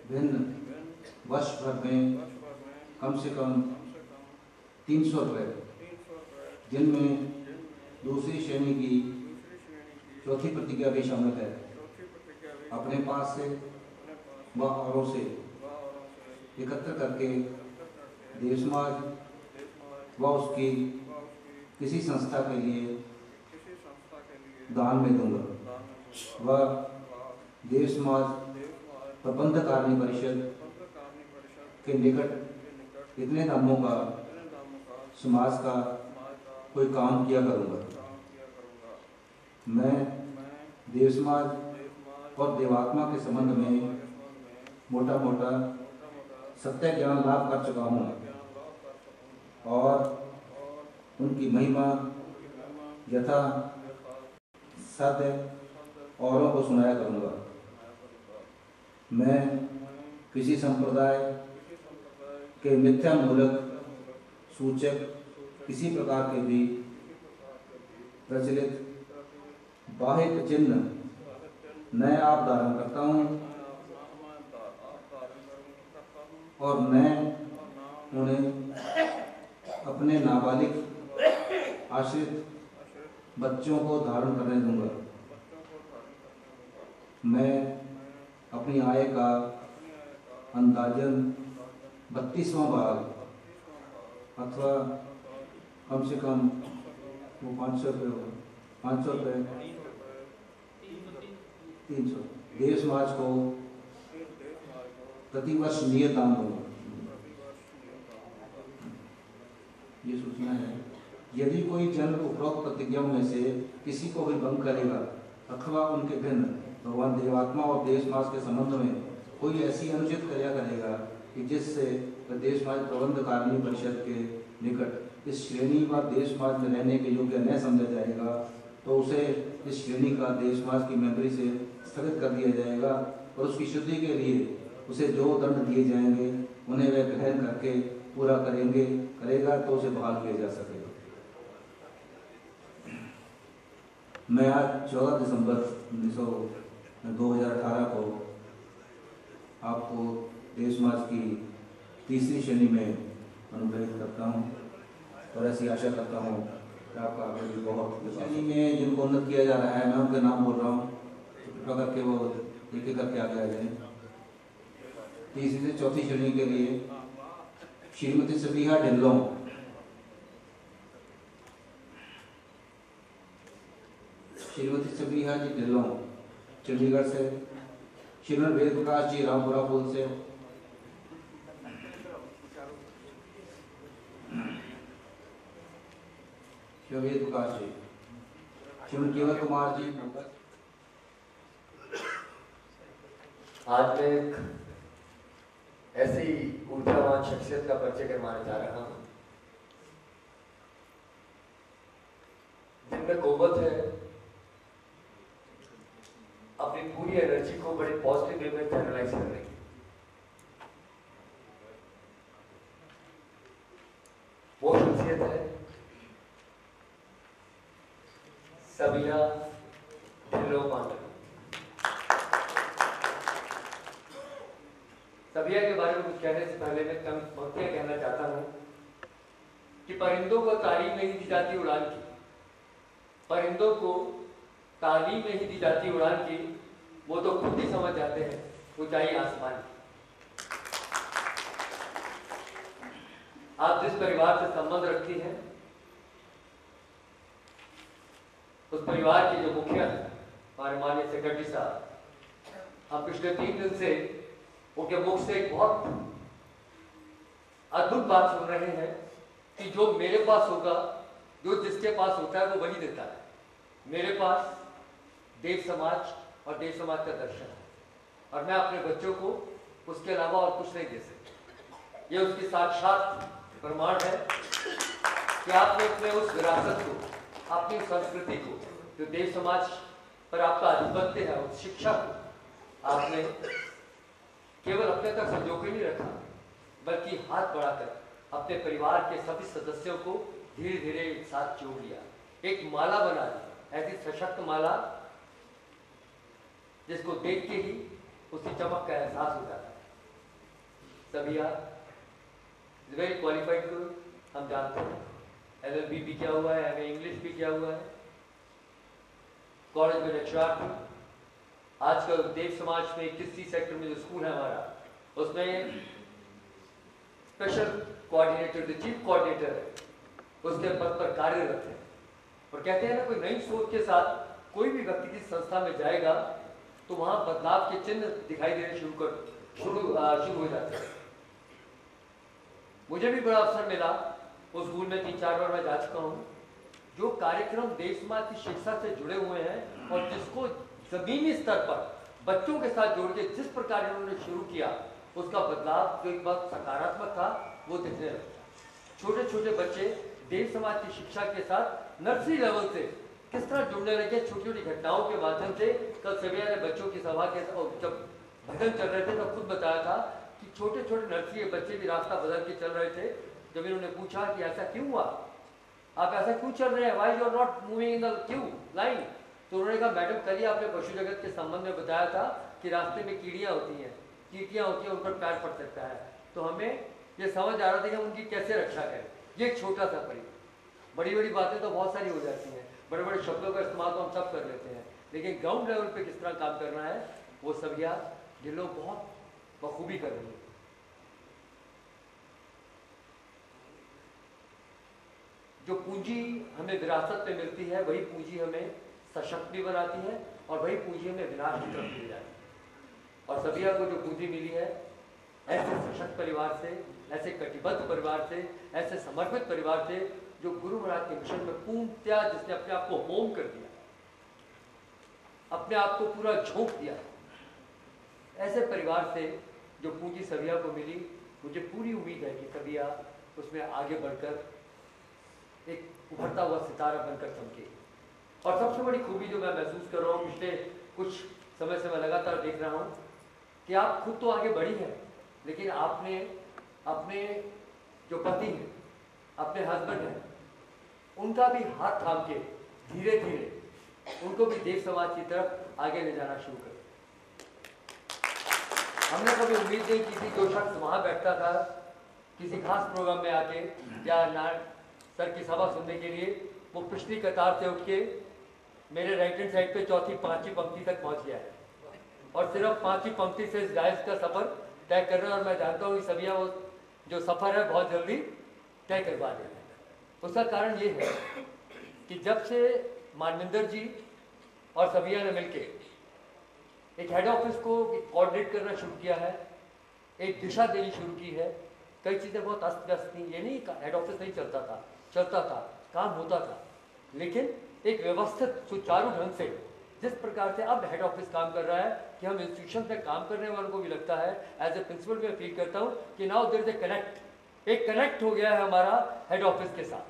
भिन्न वर्ष भर में कम से कम 300 रुपये, जिनमें दूसरी श्रेणी की चौथी प्रतिज्ञा भी शामिल है, अपने पास से व औरों से एकत्र करके देव समाज व उसकी किसी संस्था के लिए दान में दूंगा व देव समाज प्रबंध कार्य परिषद के निकट इतने दामों का समाज का कोई काम किया करूँगा। मैं देव समाज और देवात्मा के संबंध में मोटा मोटा सत्य ज्ञान लाभ कर चुका हूँ और उनकी महिमा यथा सत्य औरों को सुनाया करूँगा। मैं किसी संप्रदाय के मिथ्या मूलक सूचक किसी प्रकार के भी प्रचलित बाह्य चिन्ह न आप धारण करता हूँ और मैं उन्हें अपने नाबालिग आश्रित बच्चों को धारण करने दूंगा। मैं अपनी आय का अंदाजन 32वां भाग अथवा कम से कम वो 500 रुपये होगा, 500 रुपये 300 देव समाज को प्रतिवर्ष नियत दान दूंगा। ये सूचना है। यदि कोई जन उपरोक्त प्रतिज्ञाओं में से किसी को भी भंग करेगा अथवा उनके भिन्न भगवान देवात्मा और देव समाज के संबंध में कोई ऐसी अनुचित क्रिया करेगा कि जिससे देव समाज प्रबंध कारणीय परिषद के निकट इस श्रेणी व देव समाज में रहने के योग्य न समझा जाएगा, तो उसे इस श्रेणी का देव समाज की मेंबरी से स्थगित कर दिया जाएगा और उसकी शुद्धि के लिए उसे जो दंड दिए जाएंगे उन्हें वह ग्रहण करके पूरा करेगा तो उसे बहाल किया जा सकेगा। मैं आज 14 दिसंबर 2018 को आपको देव समाज की तीसरी श्रेणी में अनुग्रहित करता हूँ और ऐसी आशा करता हूँ कि आपका आगे भी बहुत श्रेणी में जिनको उन्नत किया जा रहा है, मैं उनके नाम बोल रहा हूँ, कृपया करके वो एक एक करके आगे आ जाए। तीसरी से चौथी श्रेणी के लिए श्रीमती सबिहा ढिल्लों, श्रीमती सबिहा जी ढिल्लों चंडीगढ़ से, श्रीमन वेद प्रकाश जी रामपुरा पुल से, वेद प्रकाश जी, श्रीमन केवल कुमार जी। आज मैं एक ऐसी ऊर्जावान शख्सियत का परिचय करवाने जा रहा हूँ जिनमें कुव्वत है अपनी पूरी एनर्जी को बड़े पॉजिटिव वे में चैनलाइज करने की। वो शख्सियत है सबिहा ढिल्लों पांडे। सबिहा के बारे में कुछ कहने से पहले मैं कम पंक्तियां कहना चाहता हूं कि परिंदों को तालीम नहीं दी जाती उड़ान की, परिंदों को तालीम नहीं दी जाती उड़ान की, वो तो खुद ही समझ जाते हैं ऊंचाई आसमान। आप जिस परिवार से संबंध रखती हैं, उस परिवार के जो मुखिया हैं, हमारे माननीय सेक्रेटरी साहब, हम पिछले 3 दिन से उनके मुख से एक बहुत अद्भुत बात सुन रहे हैं कि जो मेरे पास होगा, जो जिसके पास होता है वो वही देता है। मेरे पास देव समाज और देव समाज का दर्शन है, और मैं अपने बच्चों को उसके अलावा और कुछ नहीं दे सकता। ये उसकी साक्षात प्रमाण है कि आपने अपने उस विरासत को, अपनी संस्कृति को, जो देव समाज पर आपका आधिपत्य है, उस शिक्षा को आपने केवल अपने तक संजो के नहीं रखा, बल्कि हाथ बढ़ाकर अपने परिवार के सभी सदस्यों को धीरे धीरे एक साथ जोड़ लिया, एक माला बना दी, ऐसी सशक्त माला जिसको देख के ही उसकी चमक का एहसास हो जाता है। सभी आप वेरी क्वालिफाइड टू, हम जानते हैं, LLB भी किया हुआ है, MA इंग्लिश भी किया हुआ है, कॉलेज में लेक्चरर थी। आजकल देव समाज में 21 सेक्टर में जो स्कूल है हमारा, उसमें स्पेशल कोऑर्डिनेटर, जो चीफ कोऑर्डिनेटर है, उसके पद पर कार्यरत है। और कहते हैं ना, कोई नई सोच के साथ कोई भी व्यक्ति किसी संस्था में जाएगा तो वहां बदलाव के चिन्ह दिखाई देने शुरू हो जाते हैं। मुझे भी बड़ा अवसर मिला, उस स्कूल में 3-4 बार मैं जा चुका हूँ। जो कार्यक्रम देव समाज की शिक्षा से जुड़े हुए हैं और जिसको जमीनी स्तर पर बच्चों के साथ जोड़ के जिस प्रकार इन्होंने शुरू किया, उसका बदलाव जो एक बात सकारात्मक था वो दिखने लगा। छोटे छोटे बच्चे देव समाज की शिक्षा के साथ नर्सरी लेवल से किस तरह जुड़ने लगे, छोटी छोटी घटनाओं के माध्यम से। कल सवेरे ने बच्चों की सभा के जब भजन चल रहे थे तब खुद बताया था कि छोटे छोटे नर्सरी के बच्चे भी रास्ता बदल के चल रहे थे। जब इन्होंने पूछा कि ऐसा क्यों हुआ, आप ऐसा क्यों चल रहे हैं, why you are not moving in the queue line, तो उन्होंने कहा मैडम कल ही आपने पशु जगत के संबंध में बताया था कि रास्ते में कीड़ियाँ होती हैं, चींटियाँ होती हैं, उन पर पैर पड़ सकता है। तो हमें ये समझ आ रहा था कि हम उनकी कैसे रक्षा करें। ये एक छोटा सा परिवार, बड़ी बड़ी बातें तो बहुत सारी हो जाती हैं, बड़े बड़े शब्दों का इस्तेमाल तो हम सब कर लेते हैं, लेकिन ग्राउंड लेवल पे किस तरह काम करना है वो सब ये लोग बहुत बखूबी कर रही है। जो पूंजी हमें विरासत में मिलती है, वही पूंजी हमें सशक्त भी बनाती है और वही पूंजी हमें विनाश की तरफ ले जाती है। और सभी को जो पूंजी मिली है, ऐसे सशक्त परिवार से, ऐसे कटिबद्ध परिवार से, ऐसे समर्पित परिवार से, जो गुरु महाराज के मिशन में पूर्णतया, जिसने अपने आप को होम कर दिया, अपने आप को पूरा झोंक दिया, ऐसे परिवार से जो पूंजी सभिया को मिली, मुझे पूरी उम्मीद है कि सभिया उसमें आगे बढ़कर एक उभरता हुआ सितारा बनकर चमके। और सबसे बड़ी खूबी जो मैं महसूस कर रहा हूँ, पिछले कुछ समय से मैं लगातार देख रहा हूँ कि आप खुद तो आगे बढ़ी हैं, लेकिन आपने अपने जो पति हैं, अपने हस्बैंड हैं, उनका भी हाथ थाम के धीरे धीरे उनको भी देव समाज की तरफ आगे ले जाना शुरू कर। हमने कभी उम्मीद नहीं की थी, जो शख्स वहाँ बैठता था किसी खास प्रोग्राम में आके या सर की सभा सुनने के लिए, वो पिछली कतार से उठ के मेरे राइट हैंड साइड पे चौथी 5वीं पंक्ति तक पहुंच गया है और सिर्फ 5वीं पंक्ति से इस डायस का सफर तय कर रहे हैं। और मैं जानता हूँ कि सभी वो जो सफर है बहुत जल्दी तय करवा देंगे। उसका कारण ये है कि जब से मानविंदर जी और सभिया ने मिलके एक हेड ऑफिस को कोऑर्डिनेट करना शुरू किया है, एक दिशा देनी शुरू की है। कई चीज़ें बहुत अस्त व्यस्त थी, ये नहीं हेड ऑफिस नहीं चलता था, काम होता था, लेकिन एक व्यवस्थित सुचारू ढंग से जिस प्रकार से अब हेड ऑफिस काम कर रहा है कि हम इंस्टीट्यूशन में काम करने वालों को भी लगता है, एज ए प्रिंसिपल मैं फील करता हूँ कि now there is a connect, एक कनेक्ट हो गया है हमारा हेड ऑफिस के साथ,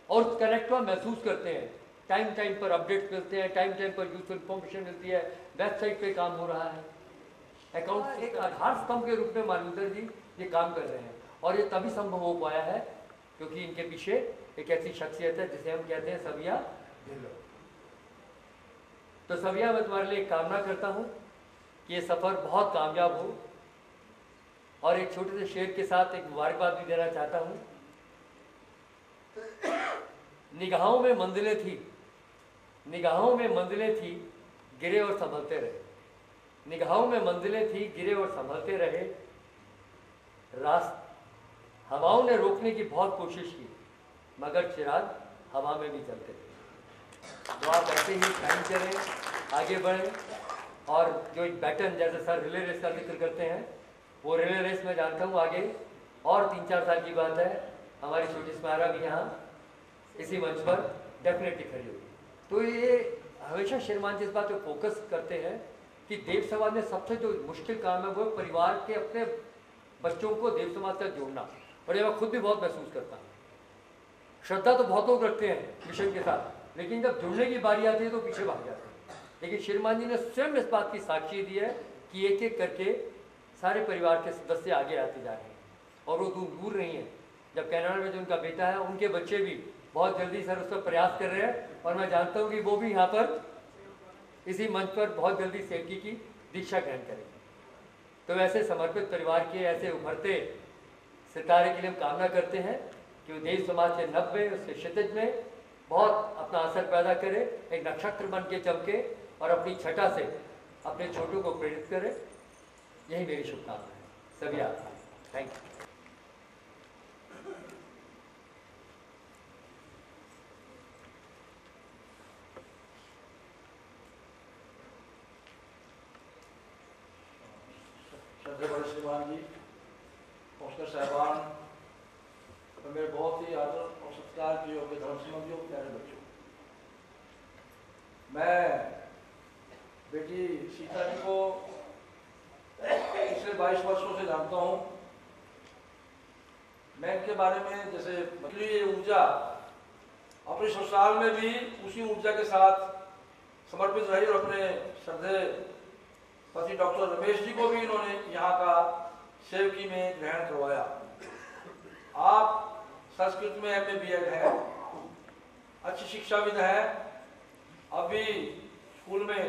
और उस कनेक्ट को हम महसूस करते हैं। टाइम टाइम पर अपडेट्स मिलते हैं, टाइम टाइम पर यूजफुल इन्फॉर्मेशन मिलती है, वेबसाइट पे काम हो रहा है, अकाउंट एक आधार स्तंभ के रूप में मानविंदर जी ये काम कर रहे हैं। और ये तभी संभव हो पाया है क्योंकि इनके पीछे एक ऐसी शख्सियत है जिसे हम कहते हैं सभिया ढिल्लों। तो सभिया, मैं तुम्हारे लिए एक कामना करता हूँ कि ये सफ़र बहुत कामयाब हो, और एक छोटे से शेर के साथ एक मुबारकबाद भी देना चाहता हूँ। निगाहों में मंजिलें थी, निगाहों में मंजिलें थी, गिरे और संभलते रहे। निगाहों में मंजिलें थी, गिरे और संभलते रहे। हवाओं ने रोकने की बहुत कोशिश की, मगर चिराग हवा में भी जलते थे। तो आप ऐसे ही टाइम करें, आगे बढ़ें, और जो एक बैटन, जैसे सर रिले रेस का जिक्र करते हैं, वो रिले रेस में जानता हूँ आगे और 3-4 साल की बात है, हमारी छोटी स्मारा भी यहाँ इसी मंच पर डेफिनेटली खड़ी होगी। तो ये हमेशा श्रीमान जी इस बात पर फोकस करते हैं कि देव समाज में सबसे जो मुश्किल काम है वो परिवार के अपने बच्चों को देव समाज से जोड़ना, और ये मैं खुद भी बहुत महसूस करता हूँ। श्रद्धा तो बहुत लोग रखते हैं मिशन के साथ, लेकिन जब जुड़ने की बारी आती है तो पीछे भाग जाते हैं। लेकिन श्रीमान जी ने स्वयं इस बात की साक्षी दी है कि एक एक करके सारे परिवार के सदस्य आगे आते जा रहे हैं, और वो दूर नहीं है। जब कनाडा में जो उनका बेटा है, उनके बच्चे भी बहुत जल्दी सर उस पर प्रयास कर रहे हैं, और मैं जानता हूँ कि वो भी यहाँ पर इसी मंच पर बहुत जल्दी सेवकी की दीक्षा ग्रहण करेंगे। तो ऐसे समर्पित परिवार के ऐसे उभरते सितारे के लिए हम कामना करते हैं कि वो देव समाज के नभ में, उसके क्षितिज में बहुत अपना असर पैदा करे, एक नक्षत्र बन के चमके, और अपनी छटा से अपने छोटों को प्रेरित करे। यही मेरी शुभकामना है सभी आप। Thank you. बड़े श्रीमान जी, काउंसलर साहबान और मेरे बहुत ही आदर और सत्कार के योग्य धर्म समझियों, प्यारे बच्चों, मैं बेटी सीता जी को पिछले 22 वर्षों से जानता हूँ। मैं इनके बारे में जैसे ये ऊर्जा अपने ससुराल में भी उसी ऊर्जा के साथ समर्पित रही, और अपने श्रद्धेय पति डॉक्टर रमेश जी को भी इन्होंने यहाँ का सेवकी में ग्रहण करवाया। आप संस्कृत में MA BEd है, अच्छी शिक्षाविद है। अभी स्कूल में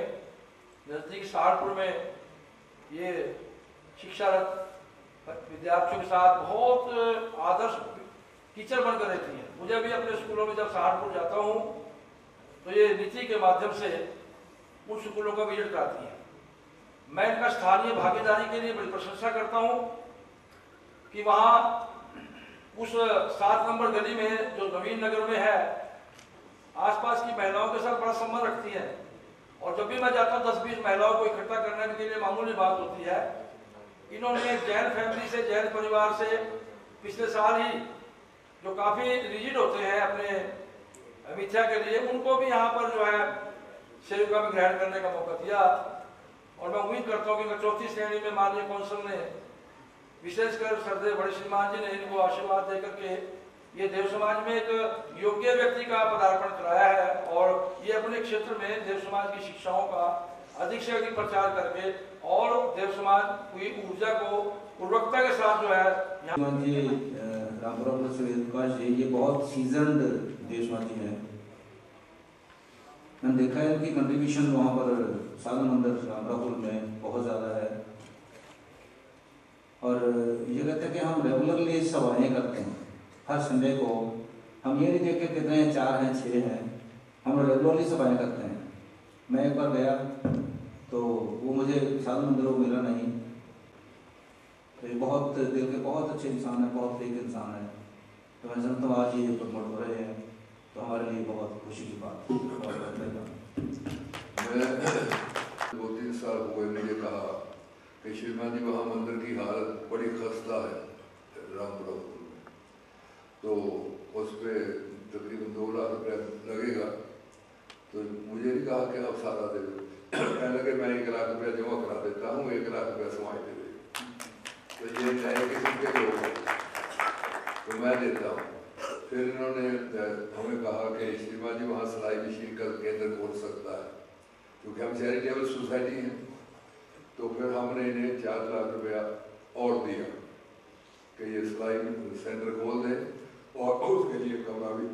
नज़दीक सहारनपुर में ये शिक्षारत विद्यार्थियों के साथ बहुत आदर्श टीचर बनकर रहती हैं। मुझे भी अपने स्कूलों में जब सहारनपुर जाता हूँ तो ये नीति के माध्यम से उन स्कूलों का विजिट कराती हैं। मैं इनका स्थानीय भागीदारी के लिए बड़ी प्रशंसा करता हूँ कि वहाँ उस 7 नंबर गली में जो नवीन नगर में है, आसपास की महिलाओं के साथ बड़ा संबंध रखती है, और जब भी मैं जाता हूँ 10-20 महिलाओं को इकट्ठा करने के लिए मामूली बात होती है। इन्होंने जैन फैमिली से, जैन परिवार से पिछले साल ही, जो काफ़ी रिजिड होते हैं अपने मिथ्या के लिए, उनको भी यहाँ पर जो है सेविका में ग्रहण करने का मौका दिया। और मैं उम्मीद करता हूँ कि 4थी श्रेणी में माननीय कौंसल ने, विशेषकर श्रद्धेय बड़े श्रीमान जी ने इनको आशीर्वाद देकर के ये देव समाज में एक योग्य व्यक्ति का पदार्पण कराया है, और ये अपने क्षेत्र में देव समाज की शिक्षाओं का अधिक से अधिक प्रचार करके और देव समाज की ऊर्जा को पूर्वकता के साथ जो है रामपुरा जी, ये बहुत सीजनड देव समाजी हैं। मैंने देखा है कि कंट्रीब्यूशन वहाँ पर साधन मंदिर रामपुर में बहुत ज़्यादा है, और ये कहते हैं कि हम रेगुलरली सभाएँ करते हैं। हर संडे को हम ये नहीं देख के कितने हैं, 4 हैं 6 हैं, हम रेगुलरली सभाएँ करते हैं। मैं एक बार गया तो वो मुझे साधन मंदिरों मिला नहीं। तो ये बहुत दिल के बहुत अच्छे इंसान है, बहुत नेक इंसान है। तो मैं समझता हूँ आज ये प्रमोट हो रहे हैं, तो हमारे लिए बहुत खुशी की बात है। मैं 2-3 साल हुए मुझे कहा कि श्रीमान जी वहाँ मंदिर की हालत बड़ी खस्ता है रामपुरा में, तो उस पर तकरीबन 2 लाख रुपया लगेगा। तो मुझे नहीं कहा कि आप सारा दे दो, कहने लगे मैं 1 लाख रुपया जमा करा देता हूँ, 1 लाख रुपया समाज दे देगा। तो ये चाहे किसी के लोग तो मैं देता हूँ। फिर इन्होंने हमें कहा कि श्रीमान जी वहाँ सिलाई मशीन का केंद्र खोल सकता है, क्योंकि हम चैरिटेबल सोसाइटी हैं। तो फिर हमने इन्हें 4 लाख रुपया और दिया कि ये सिलाई सेंटर खोल दें, और उसके लिए कमरा भी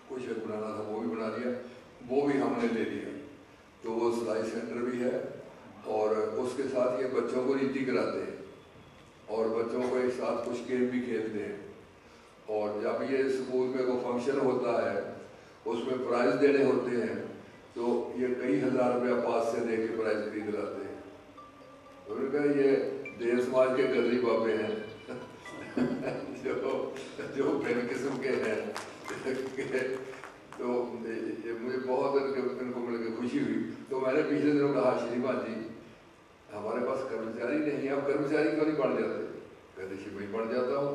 कुछ बनाना था वो भी बना दिया, वो भी हमने ले लिया। तो वो सिलाई सेंटर भी है, और उसके साथ ये बच्चों को नीति कराते हैं, और बच्चों को एक साथ कुछ गेम भी खेलते हैं। और जब ये स्कूल में कोई फंक्शन होता है उसमें प्राइज़ देने होते हैं, तो ये कई हजार रुपया पास से दे के प्राइज खरीद लाते हैं। तो उन्होंने कहा ये देव समाज के गरीब बाबे हैं जो बेन किस्म के हैं तो ये मुझे बहुत इनको मिल के खुशी हुई। तो मैंने पिछले दिनों कहा श्रीमान जी हमारे पास कर्मचारी नहीं है, अब कर्मचारी क्यों नहीं बन जाते? कहते श्री भाई बन जाता हूँ।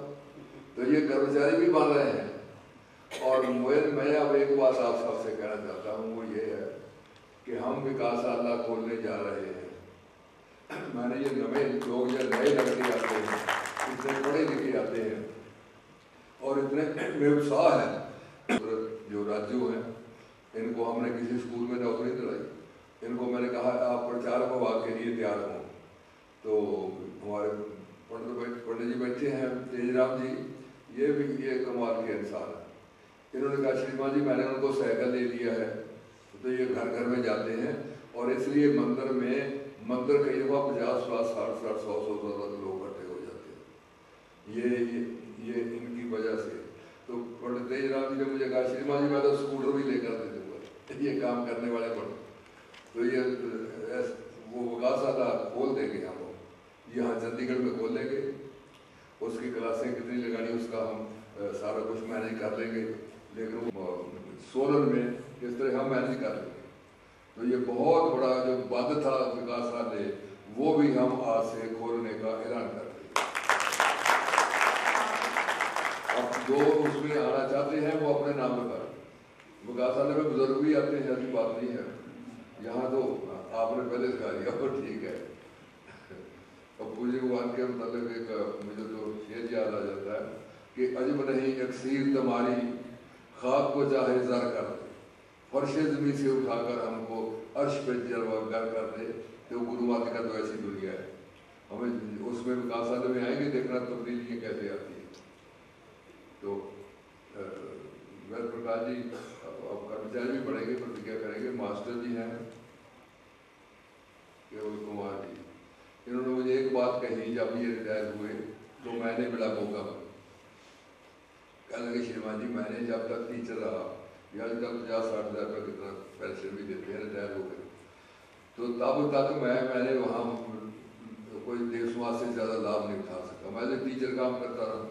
तो ये कर्मचारी भी बन रहे हैं। और मैं अब एक बात आप सबसे कहना चाहता हूँ, वो ये है कि हम विकासशाला खोलने जा रहे हैं। मैंने ये नए लोग या नए लड़के आते हैं, इतने पढ़े लिखे आते हैं और इतने व्यवसाय हैं। जो राजू हैं इनको हमने किसी स्कूल में नौकरी दिलाई। इनको मैंने कहा आप प्रचार विभाग के लिए तैयार हों। तो हमारे पंडित जी बैठे हैं तेजराम जी, ये कमाल के इंसान है। इन्होंने कहा श्रीमान जी मैंने उनको साइकिल दे दिया है, तो ये घर घर में जाते हैं और इसलिए मंदिर कई दफा 50, 60, 100 लोग इकट्ठे हो जाते हैं ये इनकी वजह से। तो पंडित तेजराम जी ने मुझे कहा श्रीमान जी मैं तो स्कूटर भी लेकर दे दूंगा, ये काम करने वाले बनो। तो ये वो विकासशाला खोल देंगे हम यहाँ चंडीगढ़ में खोल लेंगे। उसकी क्लासें कितनी लगानी उसका हम सारा कुछ मैनेज कर लेंगे, लेकिन सोलन में किस तरह हम मैनेज कर लेंगे। तो ये बहुत बड़ा जो बंद था विकासशाला वो भी हम आज से खोलने का ऐलान कर रहे हैं। अब जो उसमें आना चाहते हैं वो अपने नाम पर करें। विकासशाला में बुजुर्ग भी आते हैं, ऐसी बात नहीं है। यहाँ तो आपने पहले दिखा दिया वो ठीक है। अब पूज्य भगवान के मतलब एक मुझे तो शेर याद आ जाता है कि अजब नहीं अक्सीर तुम्हारी खाक को चाहे जर कर दे, फर्श जमीन से उठाकर हमको अर्श पे जलवा कर दे। तो गुरु माता का तो ऐसी दुनिया है। हमें उसमें विकासशाला में आएंगे देखना तब्दीली कैसे आती है। तो वेद प्रकाश जी अब कर्मचारी भी बढ़ेंगे, प्रतिज्ञा करेंगे। मास्टर जी हैं केवल कुमार जी, इन्होंने मुझे एक बात कही जब ये रिटायर हुए तो मैंने बड़ा मौका कहने लगे श्रीमान जी मैंने जब तक टीचर रहा या जब 50-60 हज़ार रुपये कितना पेंशन भी देते हैं रिटायर हो गए, तो तब तक मैंने वहाँ कोई देव समाज से ज़्यादा लाभ नहीं उठा सका। मैं तो टीचर काम करता रहा।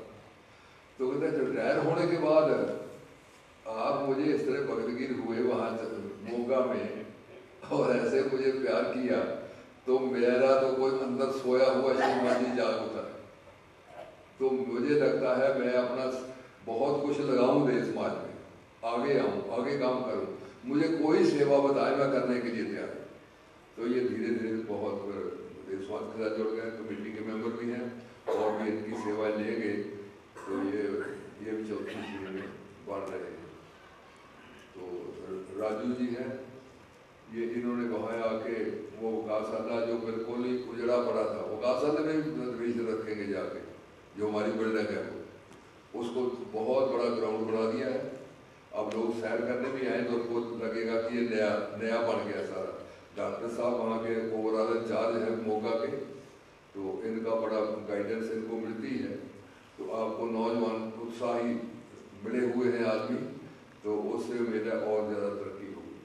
तो कहते हैं रिटायर होने के बाद आप मुझे इस तरह भगतगीर हुए वहाँ मोगा में और ऐसे मुझे प्यार किया तो मेरा तो कोई अंदर सोया हुआ श्रीमान जी जाग उठा। तो मुझे लगता है मैं अपना बहुत कुछ लगाऊं देश समाज में, आगे आऊं, आगे काम करूं, मुझे कोई सेवा बताए मैं करने के लिए तैयार हूँ। तो ये धीरे धीरे बहुत देश समाज के साथ जुड़ गए, कमेटी के मेंबर भी हैं और भी इनकी सेवाएं लेंगे। तो ये भी चौथी श्रेणी में बढ़ रहे हैं। तो राजू जी हैं, ये इन्होंने कहा कि वो विकासशाला जो बिल्कुल ही उजड़ा पड़ा था, विकासशाला में भी रखेंगे जाके जो हमारी बिल्डिंग है उसको बहुत बड़ा ग्राउंड बना दिया है। अब लोग सैर करने भी आए तो उनको लगेगा कि ये नया बन गया सारा। डॉक्टर साहब वहाँ के ओवरऑल इंचार्ज है मोगा के, तो इनका बड़ा गाइडेंस इनको मिलती है। तो आपको नौजवान उत्साही मिले हुए हैं आदमी, तो उससे मेरा और ज़्यादा तरक्की होगी।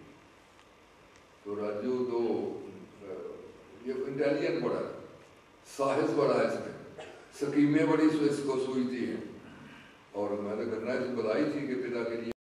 तो राजू तो ये इंटेलिजेंट बड़ा है, साहस बड़ा है, इसमें स्कीमें बड़ी इसको सूझती हैं। और मैंने करना है बधाई थी कि पिता के लिए